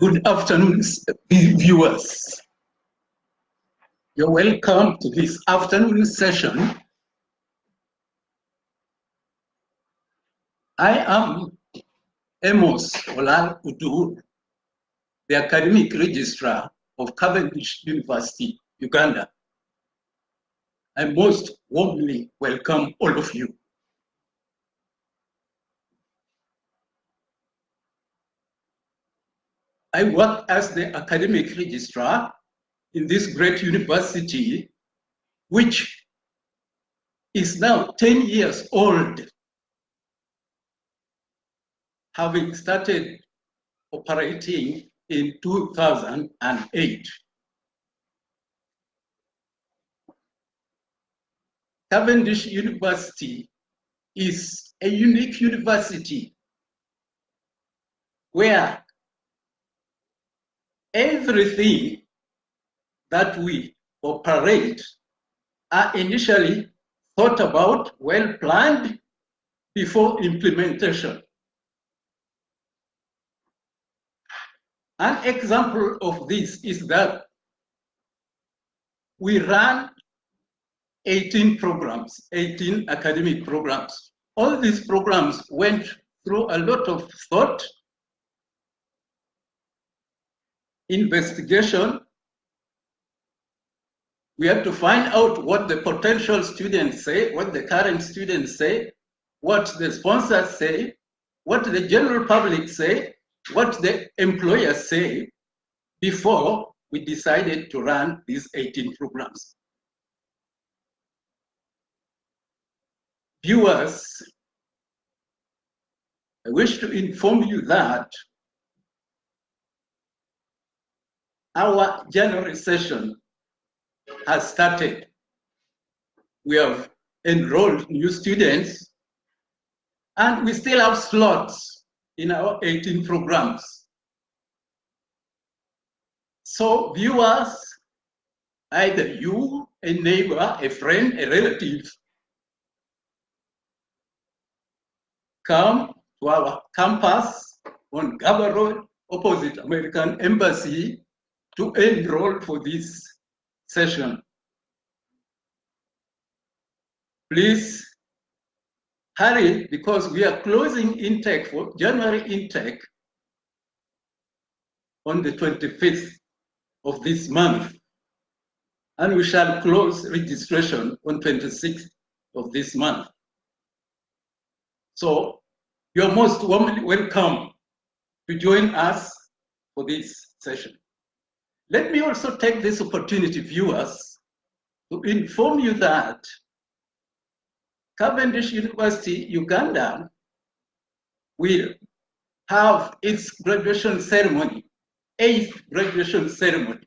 Good afternoon, viewers. You're welcome to this afternoon session. I am Amos Olal Odur, the Academic Registrar of Cavendish University, Uganda. I most warmly welcome all of you. I work as the Academic Registrar in this great university, which is now 10 years old, having started operating in 2008. Cavendish University is a unique university where everything that we operate are initially thought about, well planned before implementation. An example of this is that we ran 18 programs, 18 academic programs. All these programs went through a lot of thought, investigation. We have to find out what the potential students say, what the current students say, what the sponsors say, what the general public say, what the employers say, before we decided to run these 18 programs. Viewers, I wish to inform you that our January session has started. We have enrolled new students, and we still have slots in our 18 programs. So viewers, either you, a neighbor, a friend, a relative, come to our campus on Gaba Road, opposite American Embassy, to enroll for this session. Please hurry, because we are closing intake for January intake on the 25th of this month, and we shall close registration on 26th of this month. So you're most warmly welcome to join us for this session. Let me also take this opportunity, viewers, to inform you that Cavendish University, Uganda, will have its graduation ceremony, 8th graduation ceremony,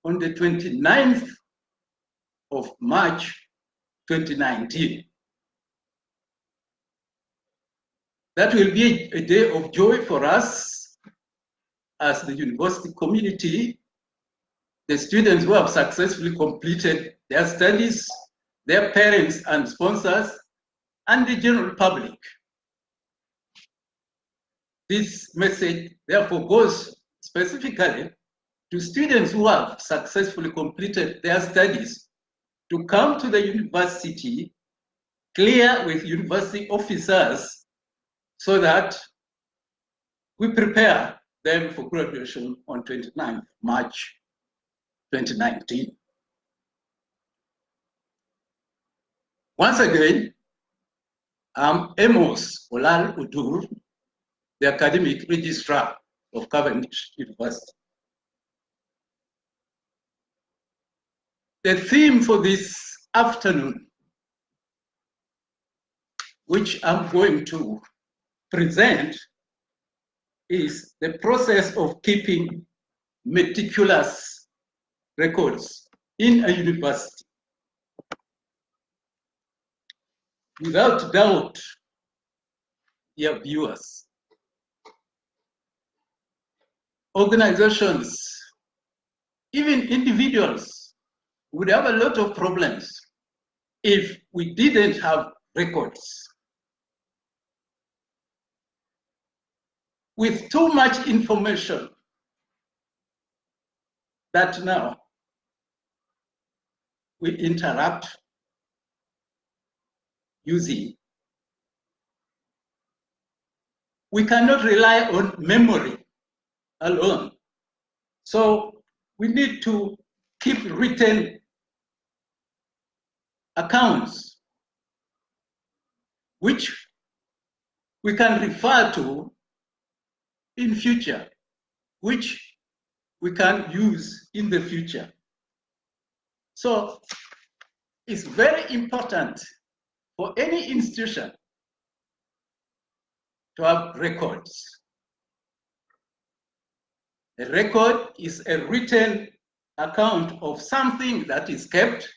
on the 29th of March, 2019. That will be a day of joy for us as the university community, the students who have successfully completed their studies, their parents and sponsors, and the general public. This message, therefore, goes specifically to students who have successfully completed their studies to come to the university, clear with university officers, so that we prepare them for graduation on 29th March 2019. Once again, I'm Amos Olal Odur, the Academic Registrar of Cavendish University. The theme for this afternoon, which I'm going to present, is the process of keeping meticulous records in a university. Without doubt, dear viewers, organizations, even individuals, would have a lot of problems if we didn't have records. With too much information that now we interact using, we cannot rely on memory alone. So we need to keep written accounts which we can refer to in future, which we can use in the future. So it's very important for any institution to have records. A record is a written account of something that is kept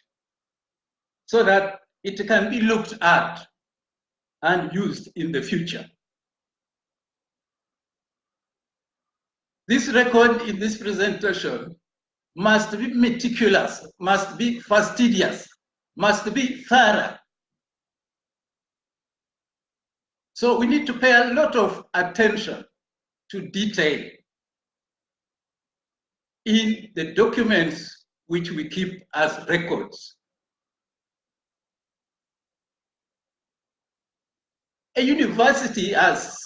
so that it can be looked at and used in the future. This record in this presentation must be meticulous, must be fastidious, must be thorough. So we need to pay a lot of attention to detail in the documents which we keep as records. A university has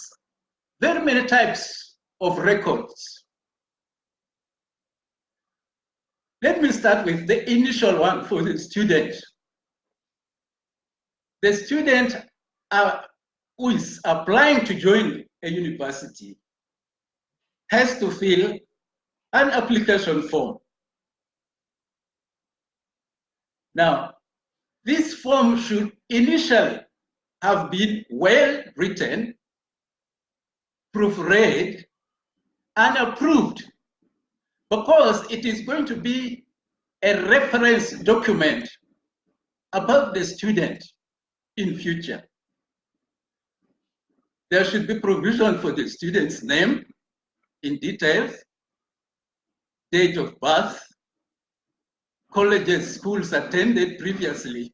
very many types of records. Let me start with the initial one for the student. The student who is applying to join a university has to fill an application form. Now, this form should initially have been well written, proofread, and approved, because it is going to be a reference document about the student in future. There should be provision for the student's name in details, date of birth, colleges, schools attended previously,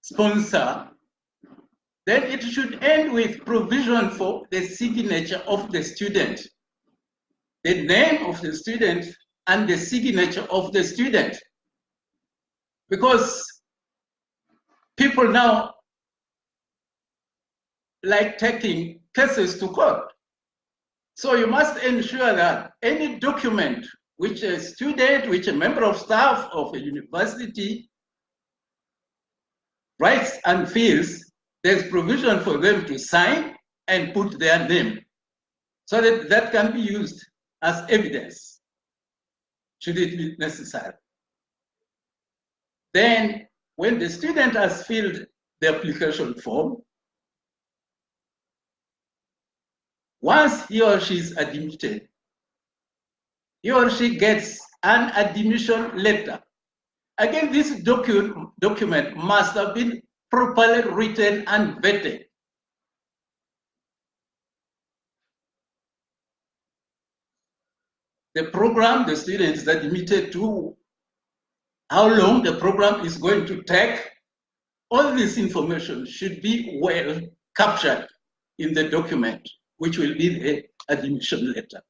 sponsor. Then it should end with provision for the signature of the student, the name of the student and the signature of the student. Because people now like taking cases to court. So you must ensure that any document which a student, which a member of staff of a university writes and fills, there's provision for them to sign and put their name so that that can be used as evidence, should it be necessary. Then, when the student has filled the application form, once he or she is admitted, he or she gets an admission letter. Again, this document must have been properly written and vetted. The program the student is admitted to, how long the program is going to take, all this information should be well captured in the document, which will be the admission letter.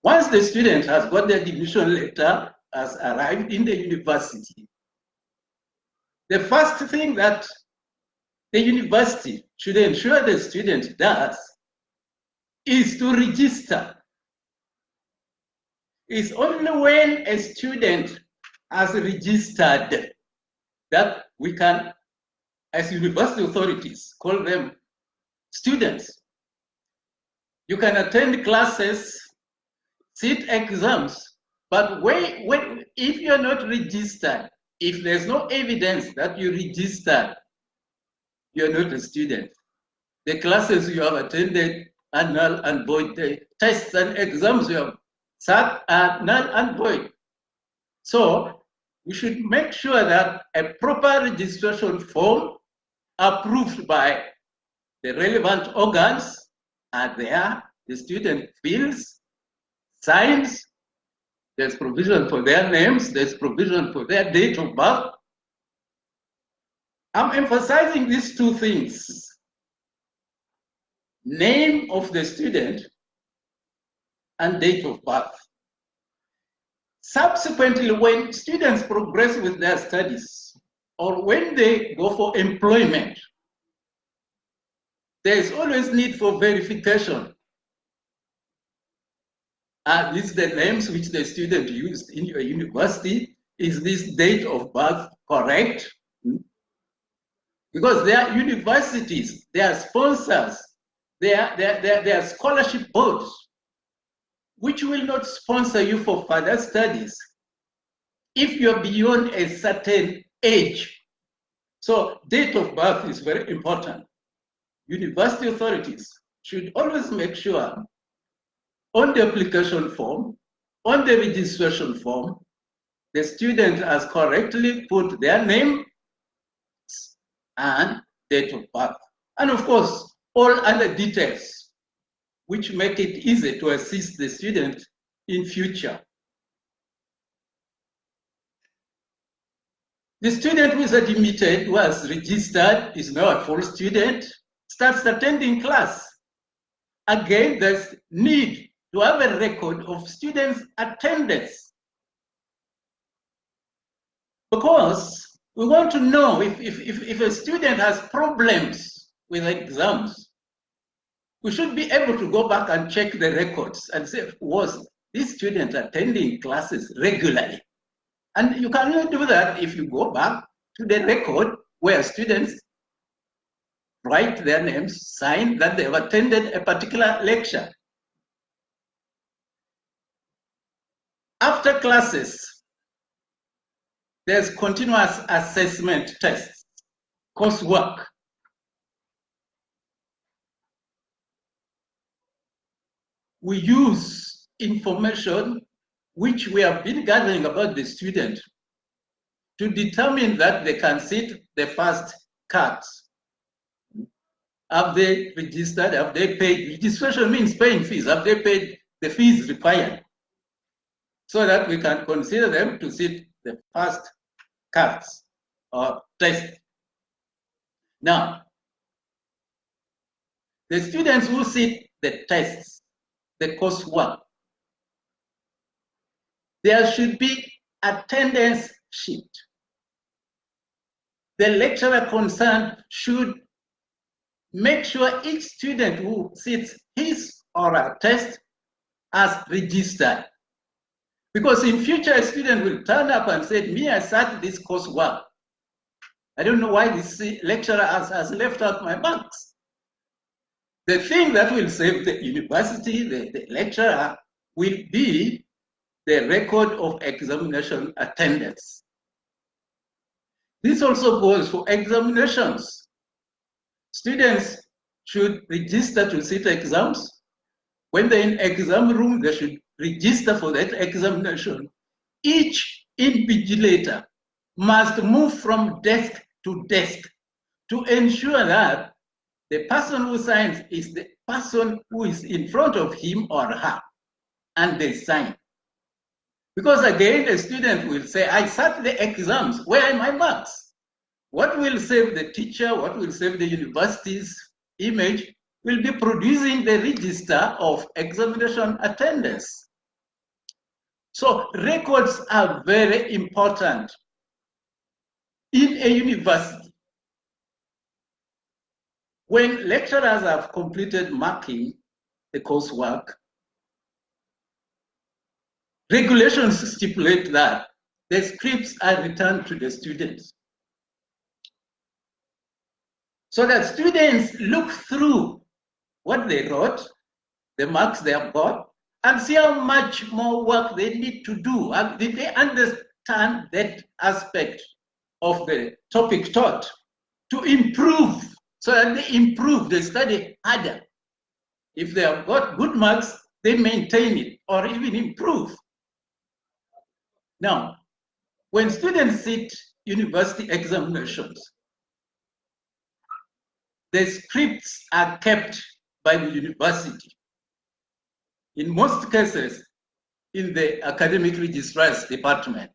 Once the student has got the admission letter, has arrived in the university, the first thing that the university should ensure the student does is to register. It's only when a student has registered that we can, as university authorities, call them students. You can attend classes, sit exams, but if you're not registered, if there's no evidence that you registered, you're not a student. The classes you have attended are null and void. The tests and exams you have sat are null and void. So we should make sure that a proper registration form approved by the relevant organs are there. The student fills, signs, there's provision for their names, there's provision for their date of birth. I'm emphasizing these two things: name of the student and date of birth. Subsequently, when students progress with their studies or when they go for employment, there is always need for verification. Are these the names which the student used in your university? Is this date of birth correct? Because they are universities, they are sponsors, they are scholarship boards, which will not sponsor you for further studies if you're beyond a certain age. So date of birth is very important. University authorities should always make sure on the application form, on the registration form, the student has correctly put their name and date of birth. And of course, all other details which make it easy to assist the student in future. The student who is admitted, who has registered, is now a full student, starts attending class. Again, there's need to have a record of students' attendance, because we want to know if a student has problems with exams, we should be able to go back and check the records and say, was this student attending classes regularly? And you can only do that if you go back to the record where students write their names, sign that they have attended a particular lecture. After classes, there's continuous assessment tests, coursework. We use information which we have been gathering about the student to determine that they can sit the first cards. Have they registered? Have they paid? Registration means paying fees. Have they paid the fees required? So that we can consider them to sit the first cards or test. Now, the students who sit the tests, the coursework, there should be attendance sheet. The lecturer concerned should make sure each student who sits his or her test has registered. Because in future, a student will turn up and say, me, I sat this coursework. I don't know why this lecturer has left out my marks. The thing that will save the university, the lecturer, will be the record of examination attendance. This also goes for examinations. Students should register to sit exams. When they're in exam room, they should register for that examination. Each invigilator must move from desk to desk to ensure that the person who signs is the person who is in front of him or her, and they sign. Because again, a student will say, I sat the exams, where are my marks? What will save the teacher, what will save the university's image will be producing the register of examination attendance. So records are very important in a university. When lecturers have completed marking the coursework, regulations stipulate that the scripts are returned to the students, so that students look through what they wrote, the marks they have got, and see how much more work they need to do. And did they understand that aspect of the topic taught to improve, so that they improve, they study harder. If they have got good marks, they maintain it or even improve. Now, when students sit university examinations, the scripts are kept by the university. In most cases, in the academic registrar's department.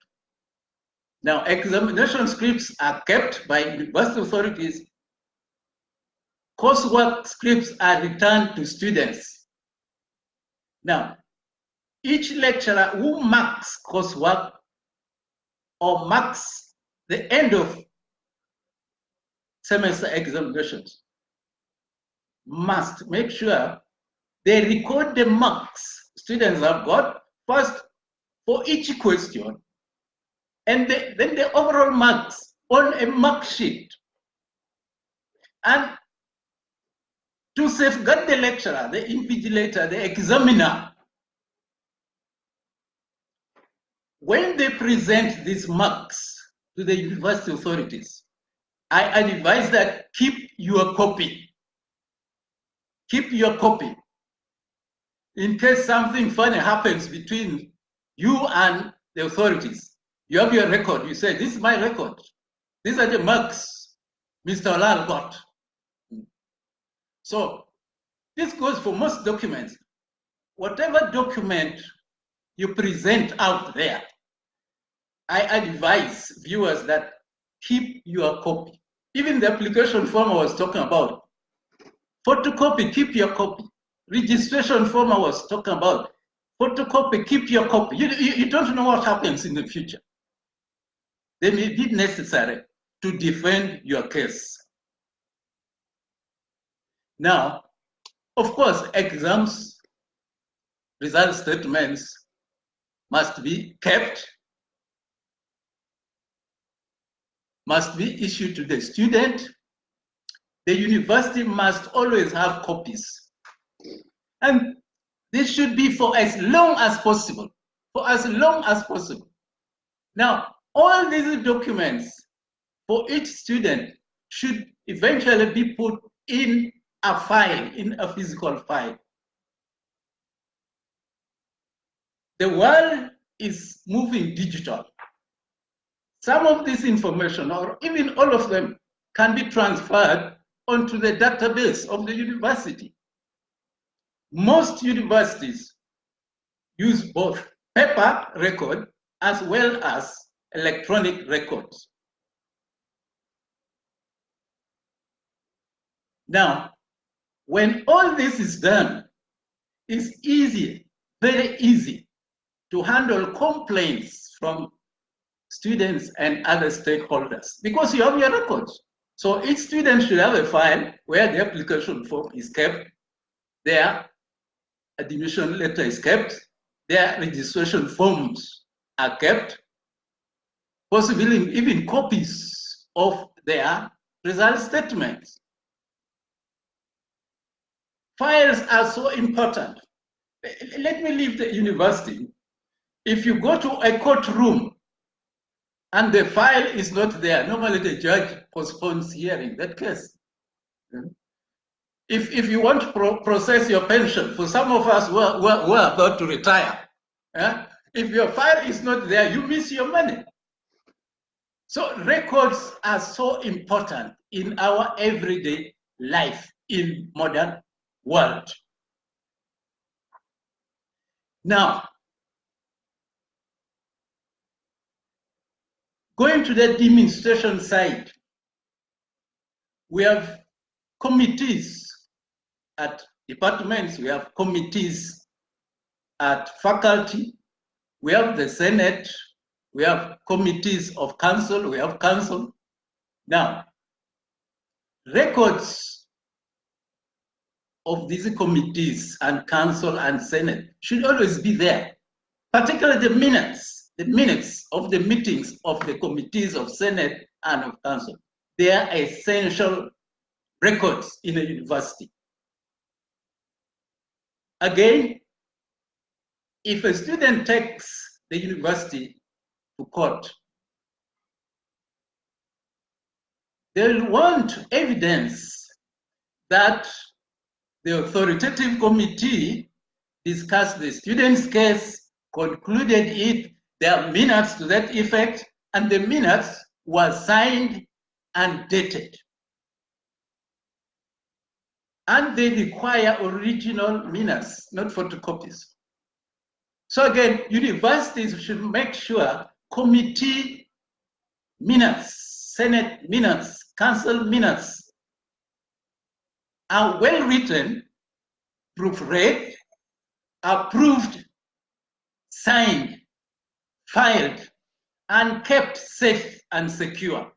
Now, examination scripts are kept by university authorities. Coursework scripts are returned to students. Now, each lecturer who marks coursework or marks the end of semester examinations must make sure they record the marks students have got first for each question, and then the overall marks on a mark sheet. And to safeguard the lecturer, the invigilator, the examiner, when they present these marks to the university authorities, I advise that keep your copy. Keep your copy. In case something funny happens between you and the authorities, you have your record. You say, this is my record. These are the marks Mr. Olal got. So this goes for most documents. Whatever document you present out there, I advise viewers that keep your copy. Even the application form I was talking about, photocopy, keep your copy. Registration form I was talking about, photocopy, keep your copy. You don't know what happens in the future. They may be necessary to defend your case. Now, of course, exams, result statements must be kept, must be issued to the student. The university must always have copies. And this should be for as long as possible, for as long as possible. Now, all these documents for each student should eventually be put in a file, in a physical file. The world is moving digital. Some of this information, or even all of them, can be transferred onto the database of the university. Most universities use both paper record as well as electronic records. Now, when all this is done, it's easy, very easy, to handle complaints from students and other stakeholders because you have your records. So each student should have a file where the application form is kept, their admission letter is kept, their registration forms are kept, possibly even copies of their result statements. Files are so important. Let me leave the university. If you go to a courtroom and the file is not there, normally the judge postpones hearing that case. If you want to process your pension, for some of us who are about to retire, if your file is not there, you miss your money. So records are so important in our everyday life in modern world. Now, going to the demonstration side, we have committees at departments, we have committees at faculty, we have the Senate, we have committees of council, we have council. Now, records of these committees and council and Senate should always be there, particularly the minutes of the meetings of the committees of Senate and of council. They are essential records in a university. Again, if a student takes the university to court, they'll want evidence that the authoritative committee discussed the student's case, concluded it, there are minutes to that effect, and the minutes were signed and dated. And they require original minutes, not photocopies. So again, universities should make sure committee minutes, Senate minutes, council minutes are well written, proofread, approved, signed, filed, and kept safe and secure.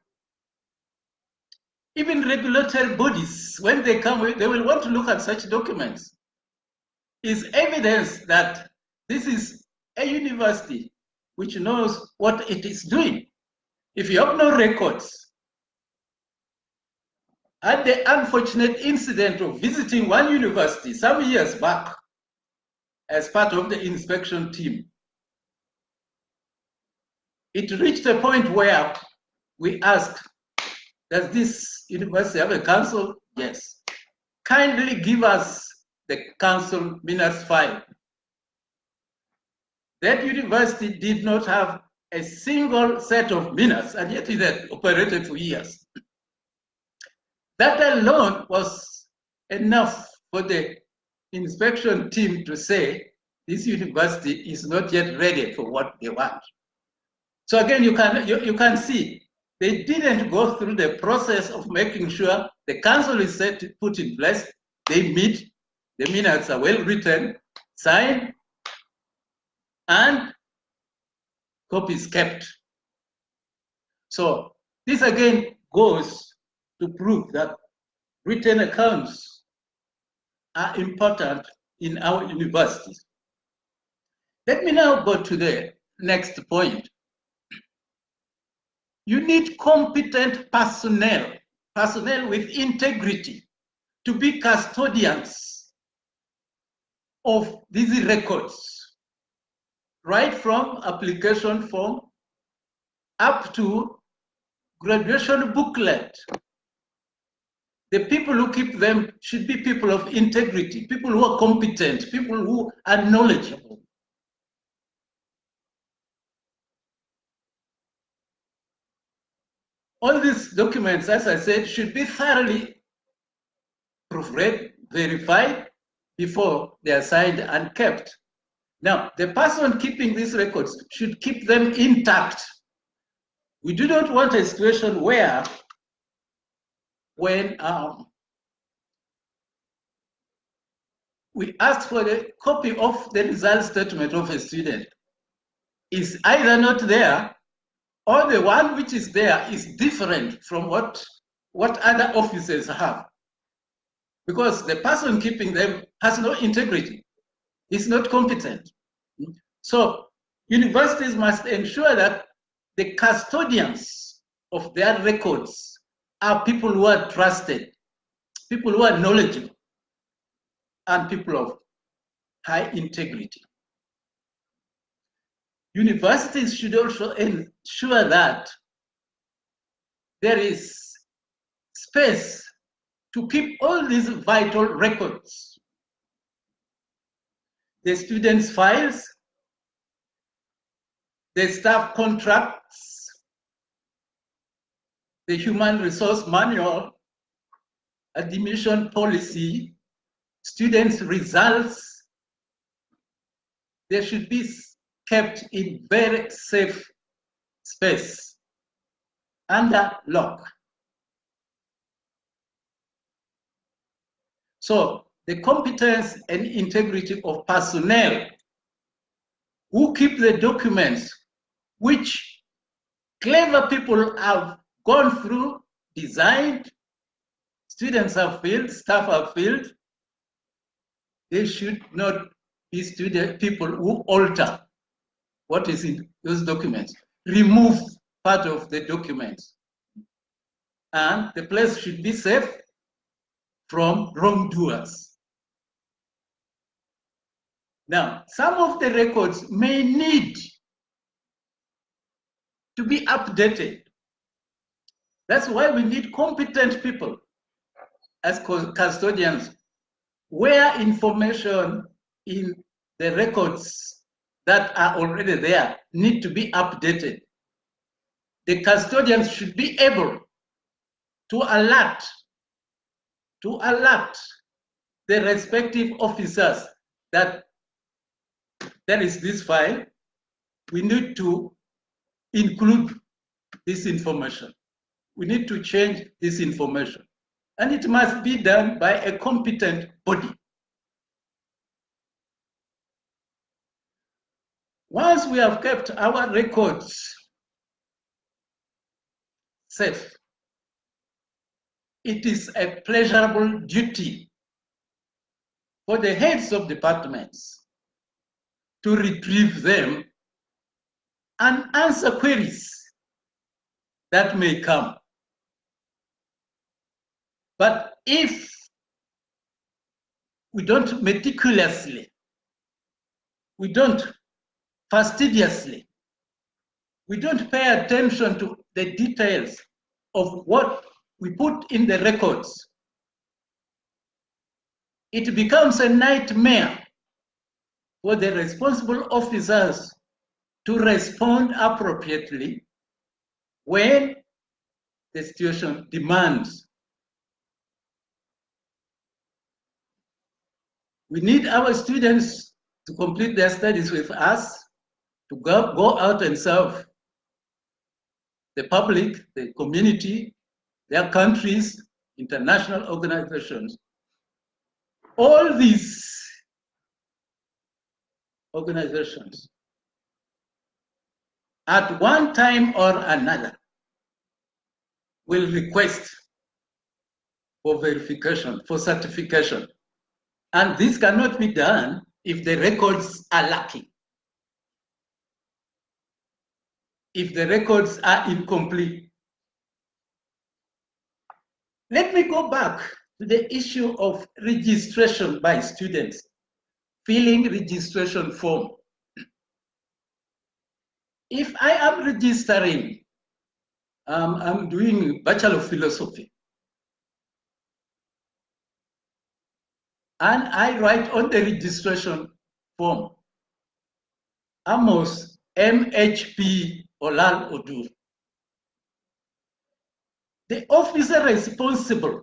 Even regulatory bodies, when they come, they will want to look at such documents. Is evidence that this is a university which knows what it is doing. If you have no records, I had the unfortunate incident of visiting one university some years back as part of the inspection team. It reached a point where we asked, does this university have a council? Yes. Kindly give us the council minutes file. That university did not have a single set of minutes, and yet it had operated for years. That alone was enough for the inspection team to say this university is not yet ready for what they want. So again, you can see they didn't go through the process of making sure the council is put in place. They meet, the minutes are well written, signed, and copies kept. So this again goes to prove that written accounts are important in our universities. Let me now go to the next point. You need competent personnel with integrity to be custodians of these records, right from application form up to graduation booklet. The people who keep them should be people of integrity, people who are competent, people who are knowledgeable. All these documents, as I said, should be thoroughly proofread, verified before they are signed and kept. Now, the person keeping these records should keep them intact. We do not want a situation where when we ask for the copy of the result statement of a student, is either not there or the one which is there is different from what other officers have. Because the person keeping them has no integrity, is not competent. So universities must ensure that the custodians of their records are people who are trusted, people who are knowledgeable, and people of high integrity. Universities should also ensure that there is space to keep all these vital records. The students' files, the staff contracts, the human resource manual, admission policy, students' results, they should be kept in very safe space, under lock. So the competence and integrity of personnel who keep the documents, which clever people have gone through, designed, students have filled, staff have filled, they should not be people who alter what is in those documents, remove part of the documents. And the place should be safe from wrongdoers. Now, some of the records may need to be updated. That's why we need competent people as custodians, where information in the records that are already there need to be updated. The custodians should be able to alert the respective officers that there is this file, we need to include this information. We need to change this information. And it must be done by a competent body. Once we have kept our records safe, it is a pleasurable duty for the heads of departments to retrieve them and answer queries that may come. But if we don't meticulously, we don't fastidiously, we don't pay attention to the details of what we put in the records, it becomes a nightmare for the responsible officers to respond appropriately when the situation demands. We need our students to complete their studies with us, to go out and serve the public, the community, their countries, international organizations. All these organizations, at one time or another, will request for verification, for certification. And this cannot be done if the records are lacking, if the records are incomplete. Let me go back to the issue of registration by students, filling registration form. If I am registering, I'm doing Bachelor of Philosophy, and I write on the registration form, Amos MHP Olal Odur. The officer responsible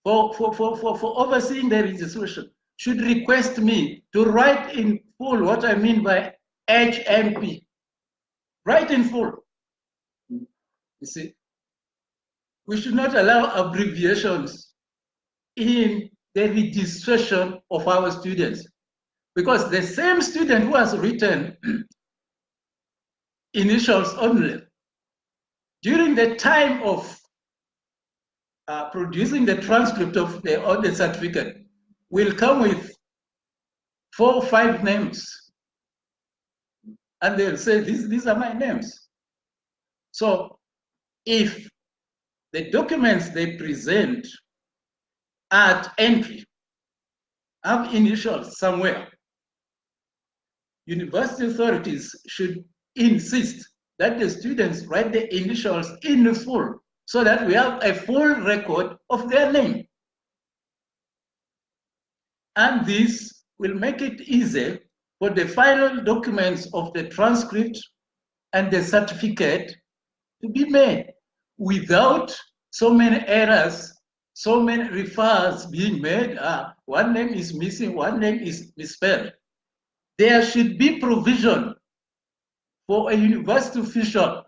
for overseeing the registration should request me to write in full what I mean by HMP. Write in full. You see, we should not allow abbreviations in the registration of our students, because the same student who has written initials only, during the time of producing the transcript of the certificate, will come with 4 or 5 names, and they'll say, these are my names. So if the documents they present at entry have initials somewhere, university authorities should insist that the students write the initials in full, so that we have a full record of their name. And this will make it easy for the final documents of the transcript and the certificate to be made without so many errors, so many refers being made. One name is missing, one name is misspelled. There should be provision for a university official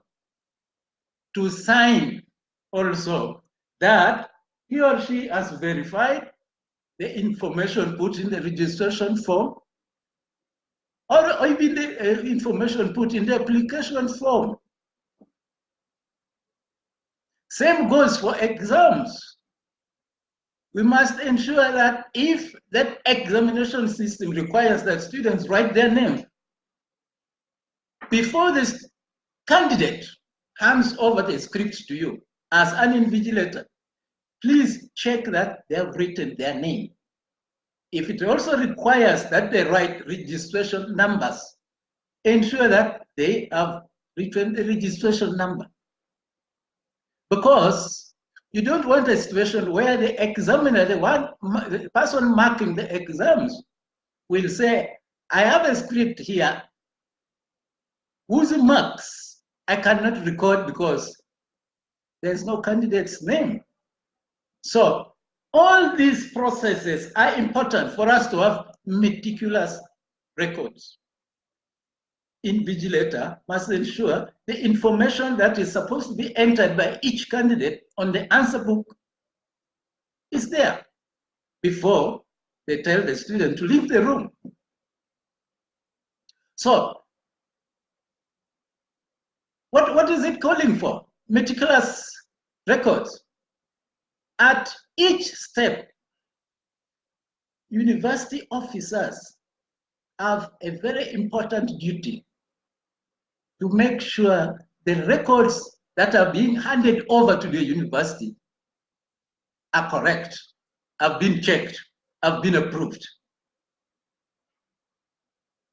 to sign also that he or she has verified the information put in the registration form, or even the information put in the application form. Same goes for exams. We must ensure that if that examination system requires that students write their name, before this candidate hands over the script to you as an invigilator, please check that they have written their name. If it also requires that they write registration numbers, ensure that they have written the registration number. Because you don't want a situation where the examiner, the person marking the exams, will say, I have a script here whose marks I cannot record because there's no candidate's name. So all these processes are important for us to have meticulous records. Invigilator must ensure the information that is supposed to be entered by each candidate on the answer book is there before they tell the student to leave the room. So what is it calling for? Meticulous records. At each step, university officers have a very important duty to make sure the records that are being handed over to the university are correct, have been checked, have been approved.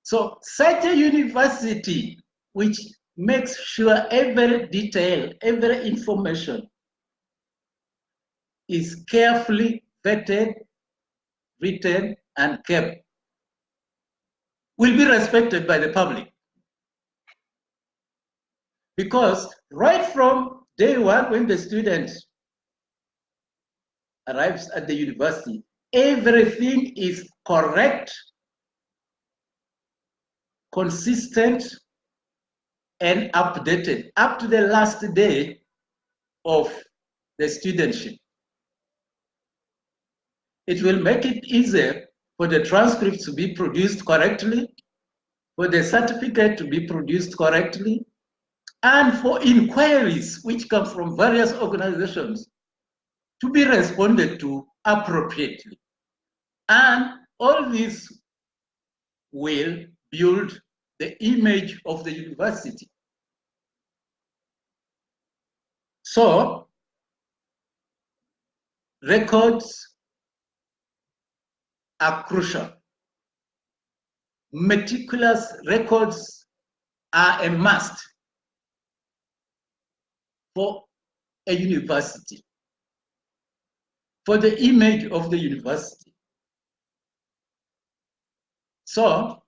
So such a university which makes sure every detail, every information is carefully vetted, written, and kept will be respected by the public. Because right from day one, when the student arrives at the university, everything is correct, consistent, and updated up to the last day of the studentship. It will make it easier for the transcripts to be produced correctly, for the certificate to be produced correctly, and for inquiries which come from various organizations to be responded to appropriately. And all this will build the image of the university. So, records are crucial. Meticulous records are a must for a university, for the image of the university. So,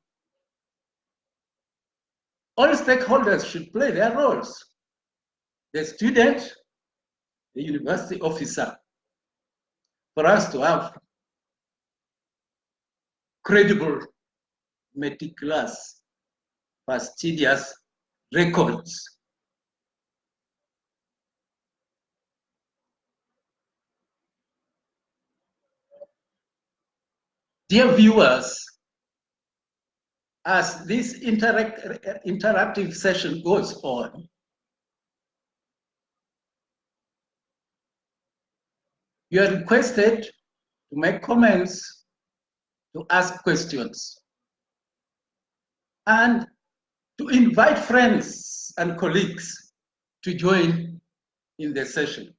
all stakeholders should play their roles. The student, the university officer, for us to have credible, meticulous, fastidious records. Dear viewers, as this interactive session goes on, you are requested to make comments, to ask questions, and to invite friends and colleagues to join in the session.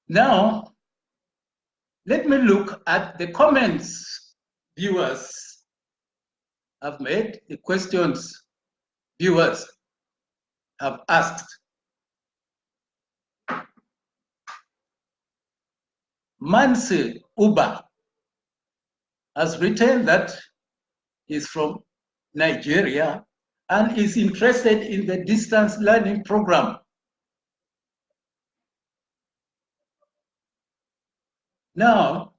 Now, let me look at the comments viewers have made, the questions viewers have asked. Mansi Uba has written that he's from Nigeria and is interested in the distance learning program. Now,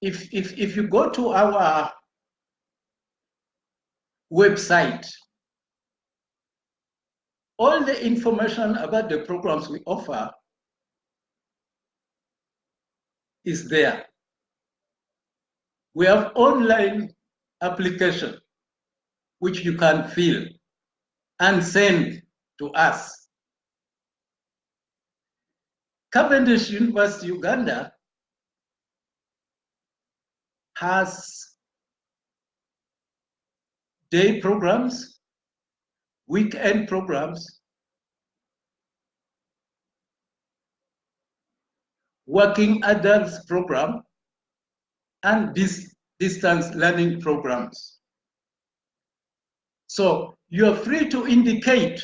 if you go to our website, all the information about the programs we offer is there. We have online application which you can fill and send to us. Cavendish University, Uganda has day programs, weekend programs, working adults program, and distance learning programs. So you are free to indicate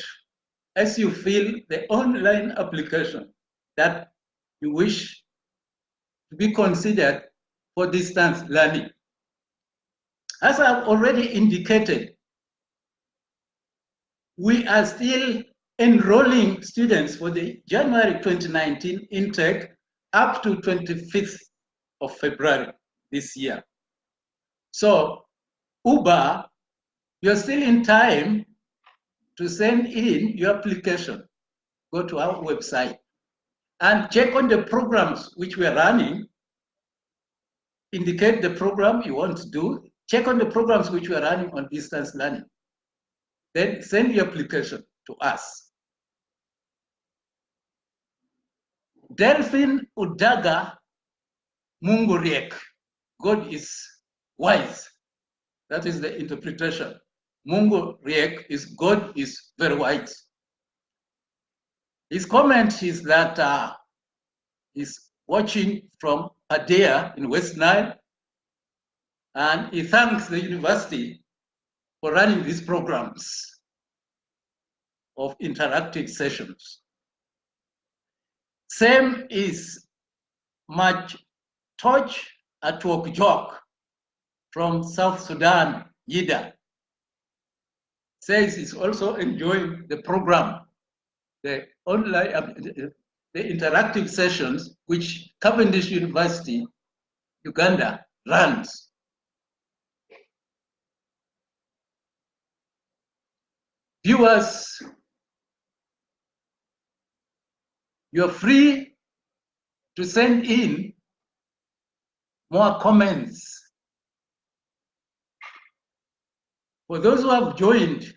as you fill the online application that you wish to be considered for distance learning. As I've already indicated, we are still enrolling students for the January 2019 intake up to 25th of February this year. So, Uber, you're still in time to send in your application. Go to our website and check on the programs which we are running. Indicate the program you want to do. Check on the programs which we are running on distance learning. Then send your application to us. Delphine Udaga Munguriek. God is wise. That is the interpretation. Munguriek is God is very wise. His comment is that he's watching from Adea in West Nile, and he thanks the university for running these programs of interactive sessions. Same is Maj Toch Atwok Jok from South Sudan, Yida. Says he's also enjoying the program, the online, the interactive sessions which Cavendish University, Uganda runs. Viewers, you're free to send in more comments. For those who have joined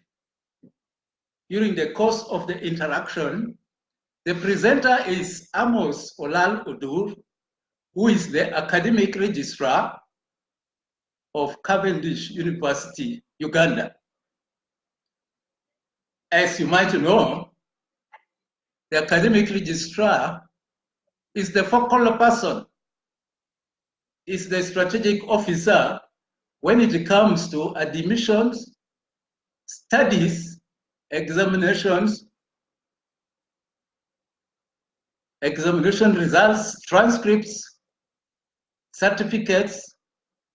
during the course of the interaction, the presenter is Amos Olal Odur, who is the academic registrar of Cavendish University, Uganda. As you might know, the academic registrar is the focal person, is the strategic officer when it comes to admissions, studies, examinations, examination results, transcripts, certificates,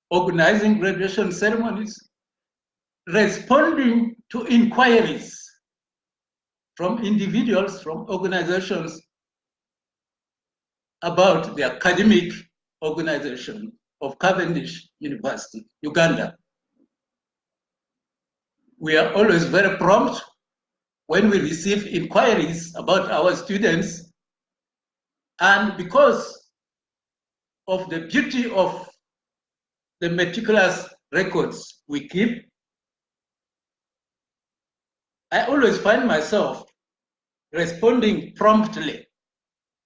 organizing graduation ceremonies, responding to inquiries from individuals, from organizations about the academic organization of Cavendish University, Uganda. We are always very prompt when we receive inquiries about our students, and because of the beauty of the meticulous records we keep, I always find myself responding promptly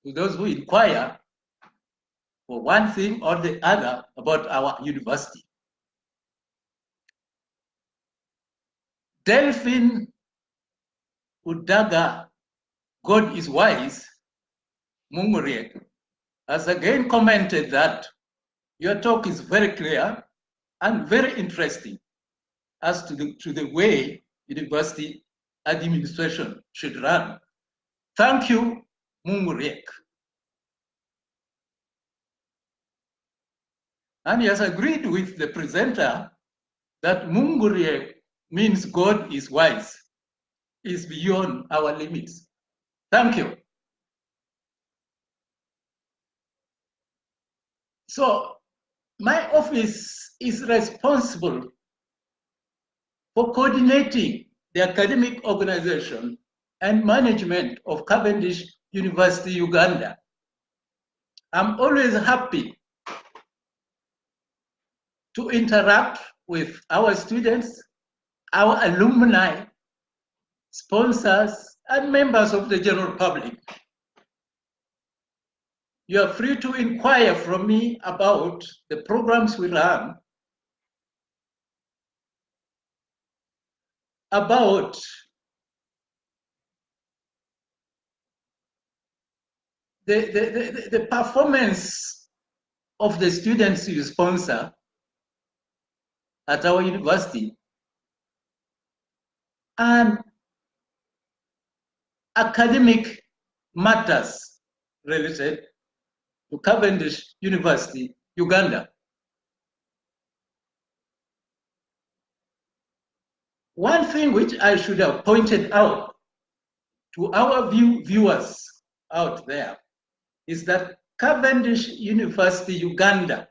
to those who inquire for one thing or the other about our university. Delphine Udaga, God is wise, Munguriek, has again commented that your talk is very clear and very interesting as to the way university administration should run. Thank you, Munguriek. And he has agreed with the presenter that Munguriek means God is wise, is beyond our limits. Thank you. So my office is responsible for coordinating the academic organization and management of Cavendish University, Uganda. I'm always happy to interact with our students, our alumni, sponsors, and members of the general public. You are free to inquire from me about the programs we run, about the performance of the students you sponsor at our university, and academic matters related to Cavendish University, Uganda. One thing which I should have pointed out to our viewers out there is that Cavendish University, Uganda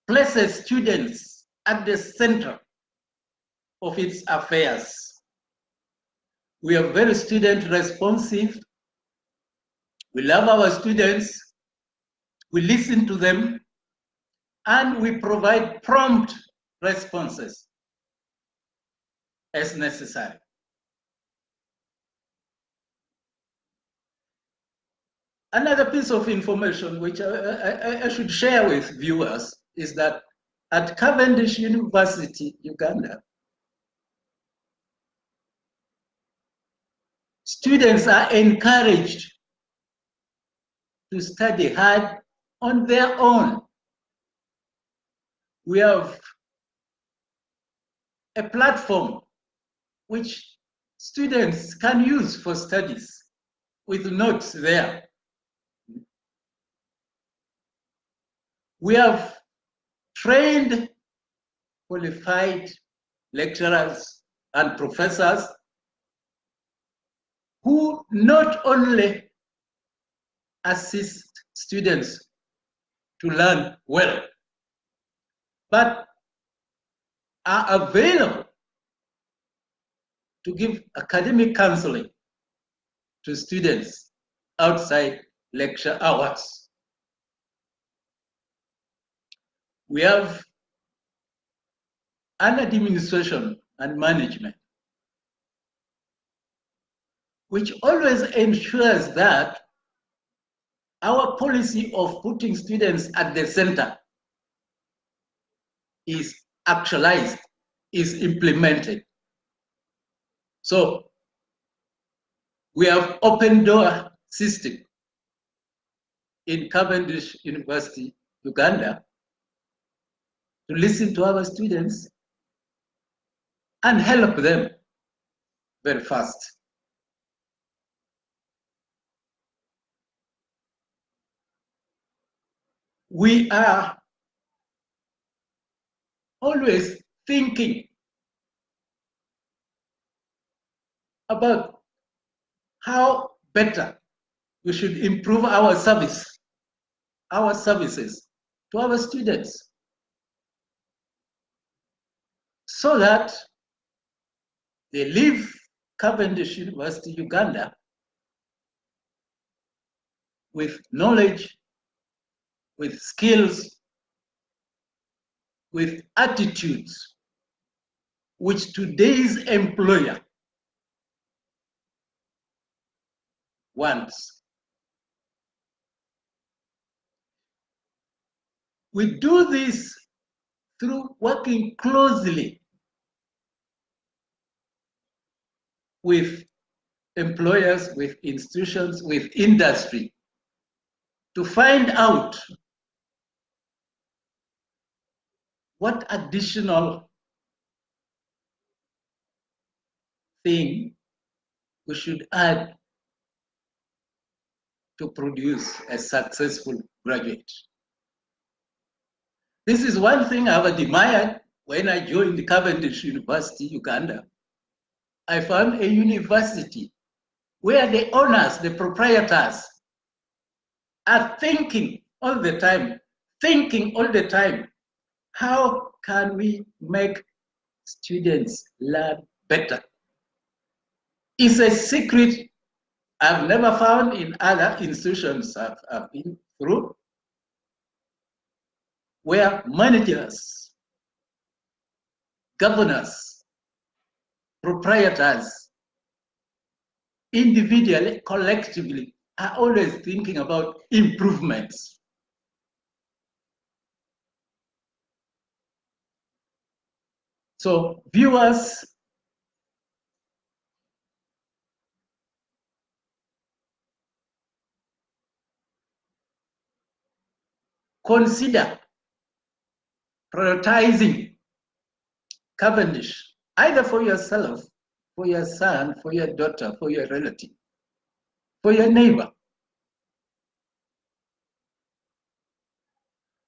places students at the center of its affairs. We are very student responsive. We love our students. We listen to them, and we provide prompt responses as necessary. Another piece of information which I should share with viewers is that at Cavendish University, Uganda, students are encouraged to study hard on their own. We have a platform which students can use for studies with notes there. We have trained, qualified lecturers and professors who not only assist students to learn well, but are available to give academic counseling to students outside lecture hours. We have an administration and management which always ensures that our policy of putting students at the center is actualized, is implemented. So we have open door system in Cavendish University, Uganda, to listen to our students and help them very fast. We are always thinking about how better we should improve our services to our students so that they leave Cavendish University, Uganda with knowledge, with skills, with attitudes which today's employer wants. We do this through working closely with employers, with institutions, with industry to find out what additional thing we should add to produce a successful graduate. This is one thing I've admired when I joined Cavendish University, Uganda. I found a university where the owners, the proprietors, are thinking all the time, how can we make students learn better? It's a secret I've never found in other institutions I've been through, where managers, governors, proprietors, individually, collectively, are always thinking about improvements. So viewers, consider prioritizing Cavendish, either for yourself, for your son, for your daughter, for your relative, for your neighbor,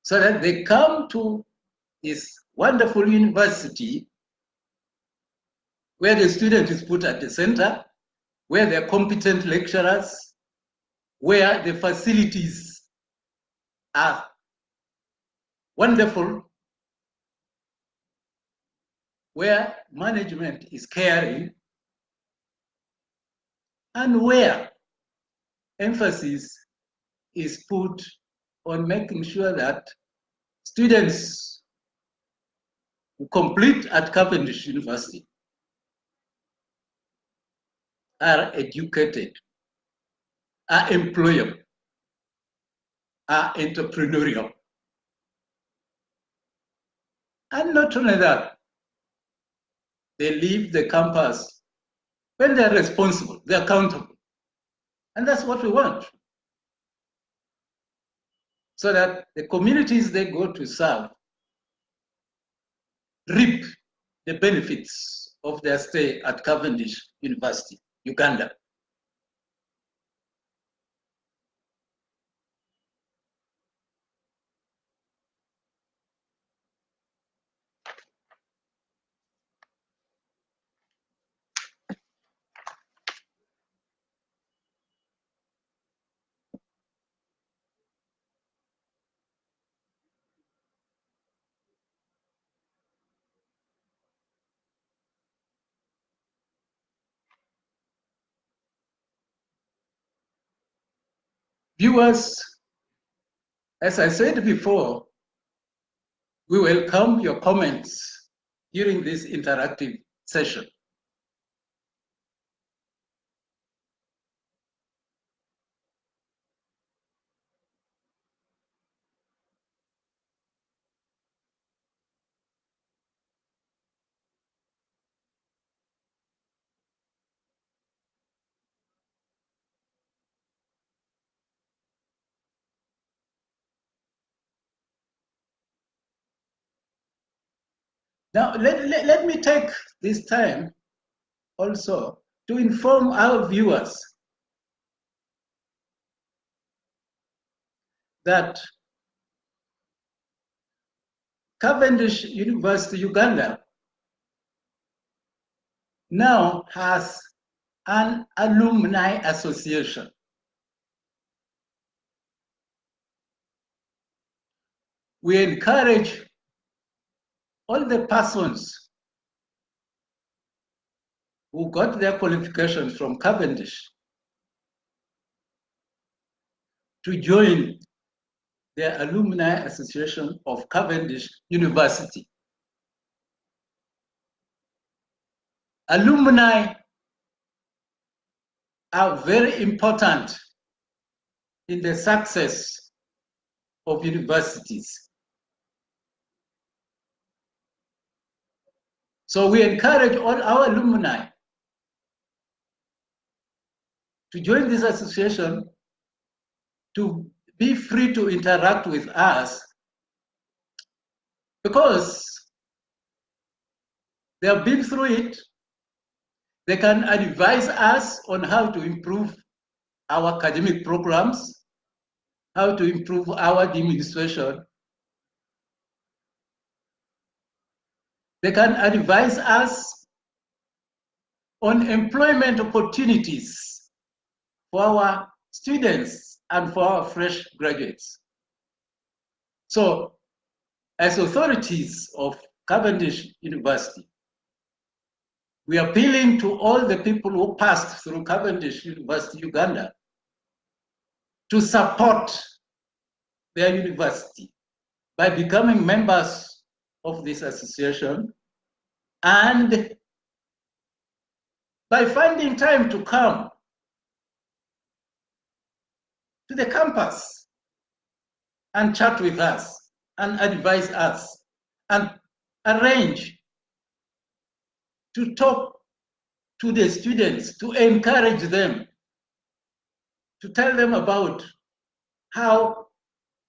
so that they come to this wonderful university where the student is put at the center, where there are competent lecturers, where the facilities are wonderful, where management is caring, and where emphasis is put on making sure that students who complete at Cavendish University are educated, are employable, are entrepreneurial. And not only that, they leave the campus when they're responsible, they're accountable. And that's what we want. So that the communities they go to serve reap the benefits of their stay at Cavendish University, Uganda. Viewers, as I said before, we welcome your comments during this interactive session. Now, let me take this time also to inform our viewers that Cavendish University, Uganda, now has an alumni association. We encourage all the persons who got their qualifications from Cavendish to join the Alumni Association of Cavendish University. Alumni are very important in the success of universities. So we encourage all our alumni to join this association, to be free to interact with us, because they have been through it. They can advise us on how to improve our academic programs, how to improve our administration. They can advise us on employment opportunities for our students and for our fresh graduates. So, as authorities of Cavendish University, we are appealing to all the people who passed through Cavendish University, Uganda, to support their university by becoming members of this association and by finding time to come to the campus and chat with us and advise us and arrange to talk to the students, to encourage them, to tell them about how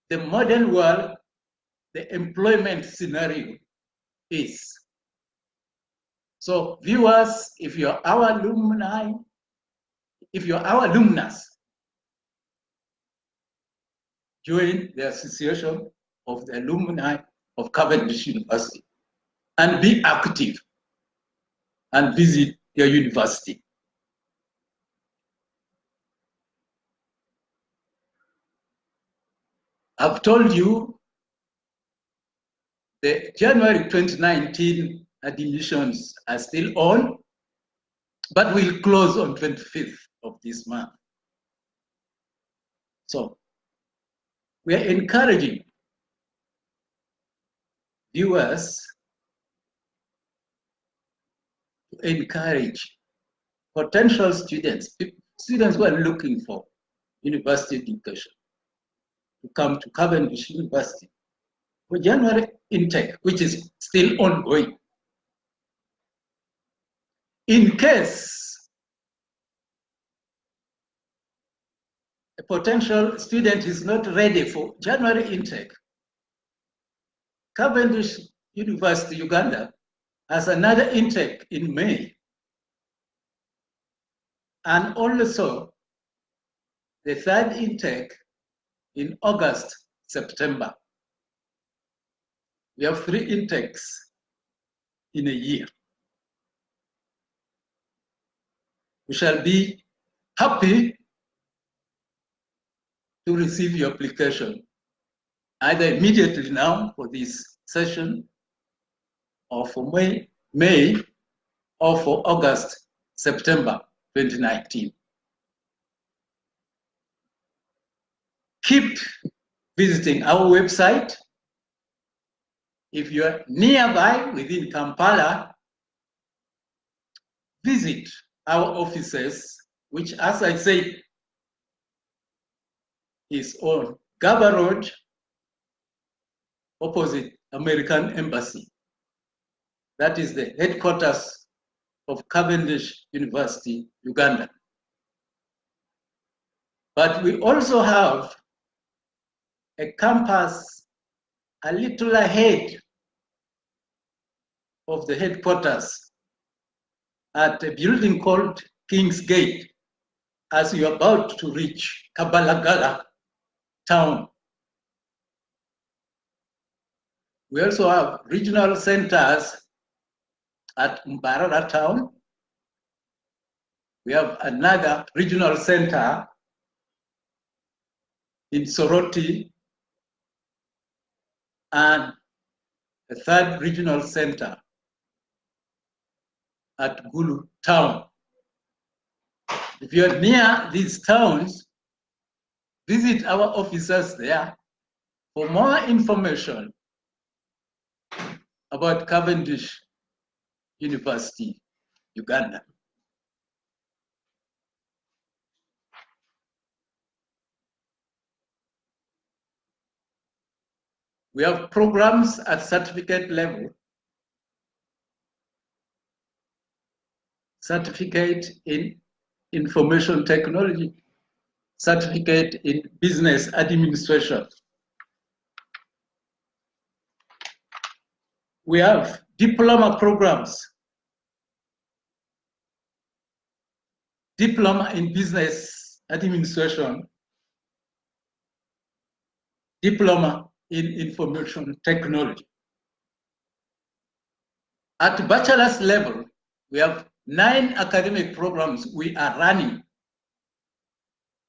the modern world, the employment scenario is. So viewers, if you're our alumni, if you're our alumnus, join the Association of the Alumni of Cavendish University and be active and visit your university. I've told you the January 2019 admissions are still on, but will close on 25th. of this month. So we are encouraging viewers to encourage potential students, students who are looking for university education, to come to Cavendish University for January intake, which is still ongoing. In case a potential student is not ready for January intake, Cavendish University, Uganda, has another intake in May, and also the third intake in August, September. We have 3 intakes in a year. We shall be happy to receive your application, either immediately now for this session, or for May or for August, September 2019. Keep visiting our website. If you're nearby within Kampala, visit our offices, which, as I said, is on Gaba Road, opposite American Embassy. That is the headquarters of Cavendish University, Uganda. But we also have a campus a little ahead of the headquarters at a building called King's Gate, as you're about to reach Kabalagala town. We also have regional centers at Mbarara town. We have another regional center in Soroti, and a third regional center at Gulu town. If you're near these towns, visit our officers there for more information about Cavendish University, Uganda. We have programs at certificate level, certificate in information technology, certificate in business administration. We have diploma programs, diploma in business administration, diploma in information technology. At bachelor's level, we have 9 academic programs we are running.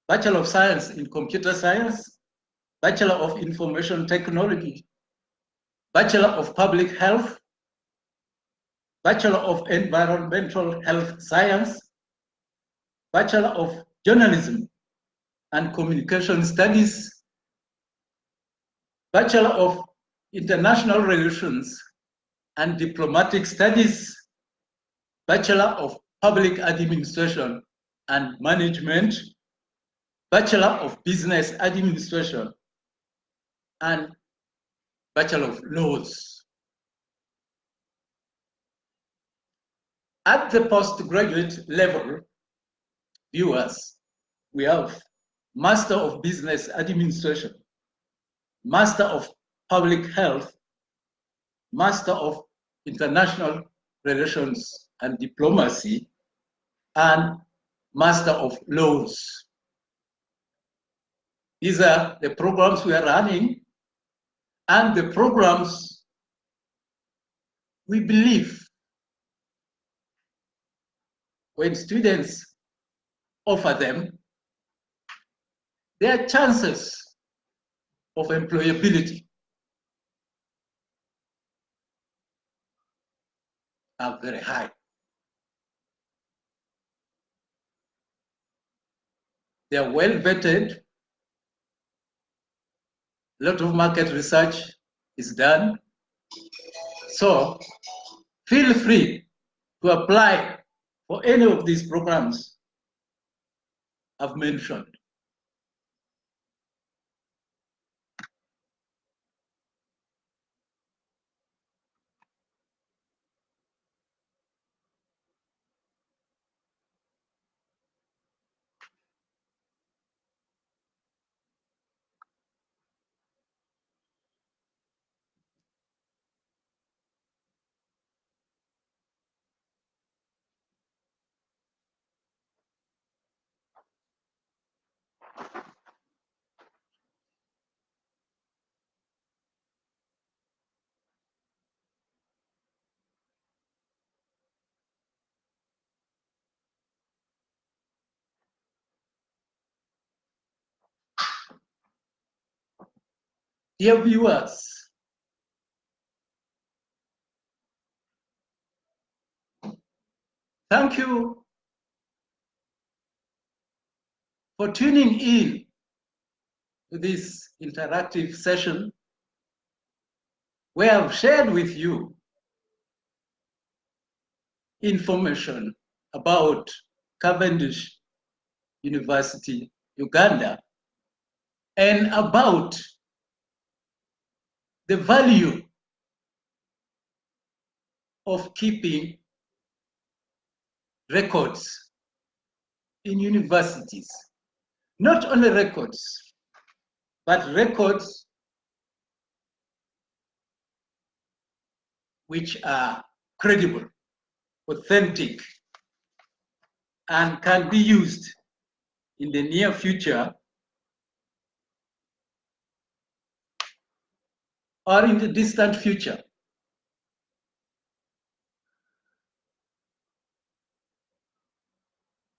Bachelor of Science in Computer Science, Bachelor of Information Technology, Bachelor of Public Health, Bachelor of Environmental Health Science, Bachelor of Journalism and Communication Studies, Bachelor of International Relations and Diplomatic Studies, Bachelor of Public Administration and Management, Bachelor of Business Administration, and Bachelor of Laws. At the postgraduate level, viewers, we have Master of Business Administration, Master of Public Health, Master of International Relations and Diplomacy, and Master of Laws. These are the programs we are running, and the programs we believe when students offer them, their chances of employability are very high. They are well vetted. A lot of market research is done. So feel free to apply for any of these programs I've mentioned. Dear viewers, thank you for tuning in to this interactive session where I've shared with you information about Cavendish University, Uganda, and about the value of keeping records in universities. Not only records, but records which are credible, authentic, and can be used in the near future or in the distant future.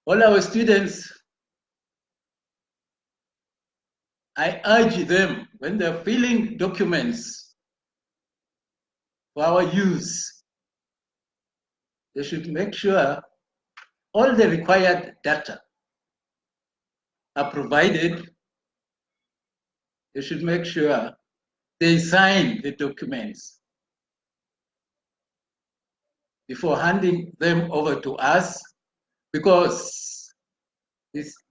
All our students, I urge them when they're filling documents for our use, they should make sure all the required data are provided. They should make sure they sign the documents before handing them over to us, because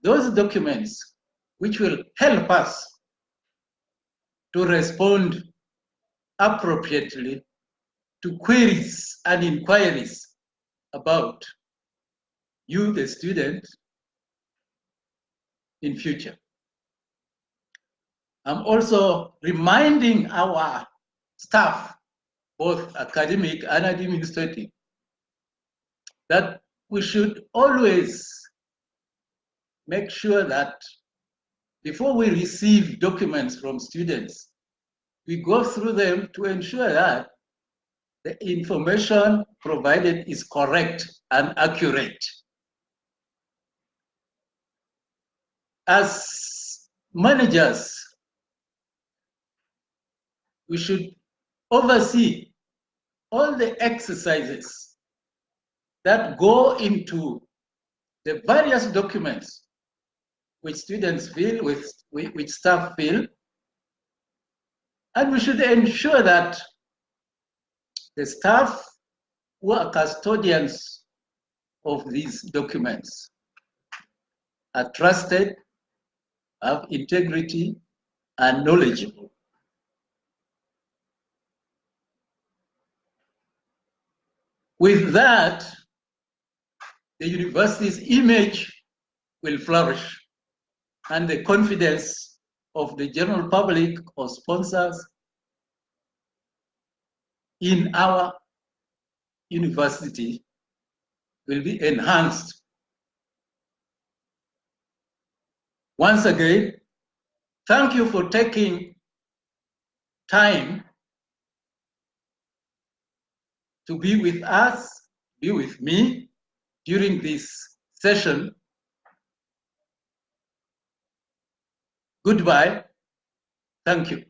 those documents which will help us to respond appropriately to queries and inquiries about you, the student, in future. I'm also reminding our staff, both academic and administrative, that we should always make sure that before we receive documents from students, we go through them to ensure that the information provided is correct and accurate. As managers, we should oversee all the exercises that go into the various documents which students fill, which staff fill, and we should ensure that the staff who are custodians of these documents are trusted, have integrity, and knowledgeable. With that, the university's image will flourish, and the confidence of the general public or sponsors in our university will be enhanced. Once again, thank you for taking time to be with us, be with me during this session. Goodbye. Thank you.